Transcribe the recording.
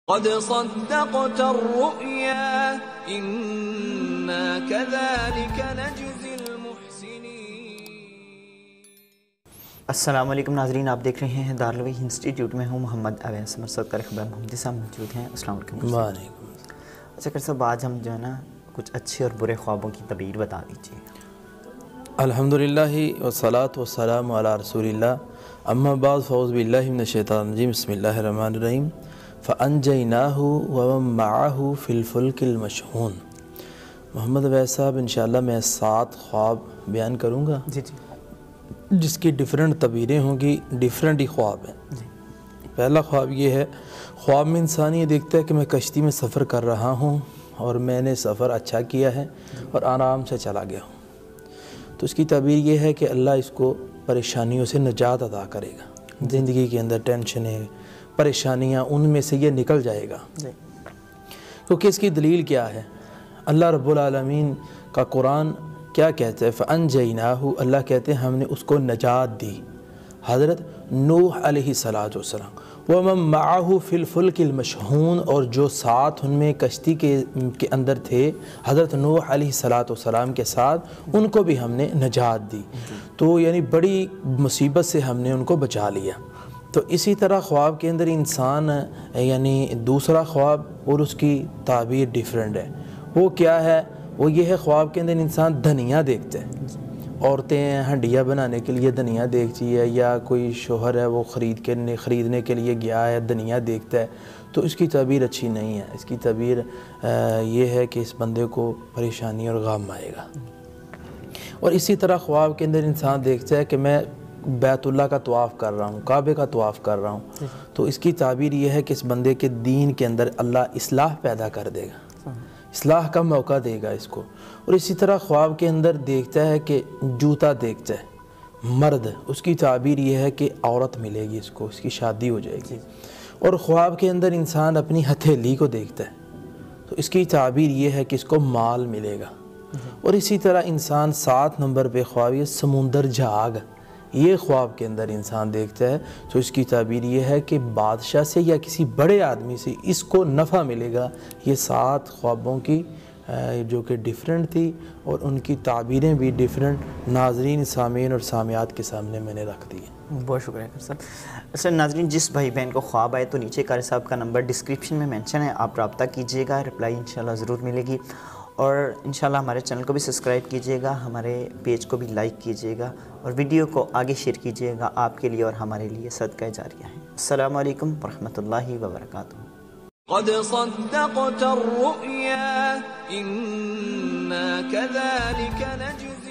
قد صدقت الرؤيا إنا كذلك نجزي المحسنين۔ السلام علیکم ناظرین، آپ دیکھ رہے ہیں دارالوحی انسٹیٹیوٹ میں ہوں محمد اویس مرسد کا خبر محمد صاحب موجود ہیں۔ السلام علیکم۔ وعلیکم۔ اچھا کر صاحب، آج ہم جو ہے نا کچھ اچھے اور برے خوابوں کی تعبیر بتا دیجیے۔ الحمدللہ والصلاة والسلام علی رسول اللہ، اما بعد فاعوذ باللہ من الشیطان الرجیم، بسم اللہ الرحمن الرحیم۔ فَأَنْجَيْنَاهُ وَمَن مَّعَهُ فِي الْفُلْكِ الْمَشْحُونِ۔ محمد اویس صاحب انشاءاللہ میں 7 خواب بیان کروں گا جی جس کی ڈیفرنٹ تعبیریں ہوں گی، ڈیفرنٹ ہی خواب ہیں۔ پہلا خواب یہ ہے، خواب میں انسان یہ دیکھتا ہے کہ میں کشتی میں سفر کر رہا ہوں اور میں نے سفر اچھا کیا ہے اور آرام سے چلا گیا ہوں، تو اس کی تعبیر یہ ہے کہ اللہ اس کو پریشانیوں سے نجات عطا کرے گا۔ زندگی کے اندر ٹینشنیں، پریشانیاں، ان میں سے یہ نکل جائے گا۔ کیونکہ اس کی دلیل کیا ہے؟ اللہ رب العالمین کا قرآن کیا کہتا ہے؟ فَأَنْجَيْنَاهُ، اللہ کہتے ہیں ہم نے اس کو نجات دی، حضرت نوح علیہ السلام، وَمَن مَّعَهُ فِي الْفُلْكِ الْمَشْحُونِ، اور جو ساتھ ان میں کشتی کے اندر تھے حضرت نوح علیہ السلام کے ساتھ، ان کو بھی ہم نے نجات دی۔ تو یعنی بڑی مصیبت سے ہم نے ان کو بچا لیا۔ تو اسی طرح خواب کے اندر انسان یعنی دوسرا خواب اور اس کی تعبیر ڈیفرنٹ ہے۔ وہ کیا ہے؟ وہ یہ ہے، خواب کے اندر انسان دھنیا دیکھتے ہیں، عورتیں ہنڈیا بنانے کے لیے دھنیا دیکھتی ہے، یا کوئی شوہر ہے وہ خریدنے کے لیے گیا ہے، دھنیا دیکھتا ہے، تو اس کی تعبیر اچھی نہیں ہے۔ اس کی تعبیر یہ ہے کہ اس بندے کو پریشانی اور غم آئے گا۔ اور اسی طرح خواب کے اندر انسان دیکھتا ہے کہ میں بیت اللہ کا طواف کر رہا ہوں، کعبے کا طواف کر رہا ہوں، تو اس کی تعبیر یہ ہے کہ اس بندے کے دین کے اندر اللہ اصلاح پیدا کر دے گا، اصلاح کا موقع دے گا اس کو۔ اور اسی طرح خواب کے اندر دیکھتا ہے کہ جوتا دیکھتا ہے مرد، اس کی تعبیر یہ ہے کہ عورت ملے گی اس کو، اس کی شادی ہو جائے گی۔ اور خواب کے اندر انسان اپنی ہتھیلی کو دیکھتا ہے، تو اس کی تعبیر یہ ہے کہ اس کو مال ملے گا۔ اور اسی طرح انسان 7 نمبر پہ خواب یہ سمندر جھاگ، یہ خواب کے اندر انسان دیکھتا ہے، تو اس کی تعبیر یہ ہے کہ بادشاہ سے یا کسی بڑے آدمی سے اس کو نفع ملے گا۔ یہ 7 خوابوں کی جو کہ ڈیفرنٹ تھی اور ان کی تعبیریں بھی ڈیفرنٹ ناظرین، سامعین اور سامعات کے سامنے میں نے رکھ دی ہیں۔ بہت شکریہ کر صاحب۔ اچھا ناظرین، جس بھائی بہن کو خواب آئے تو نیچے قاری صاحب کا نمبر ڈسکرپشن میں مینشن ہے، آپ رابطہ کیجیے گا، رپلائی انشاءاللہ ضرور ملے گی۔ اور انشاءاللہ ہمارے چینل کو بھی سبسکرائب کیجیے گا، ہمارے پیج کو بھی لائک کیجیے گا، اور ویڈیو کو آگے شیئر کیجیے گا، آپ کے لیے اور ہمارے لیے صدقہ جاریہ ہے۔ السلام علیکم ورحمۃ اللہ وبرکاتہ۔ قد صدقت الرؤيا إنا كذلك نجزي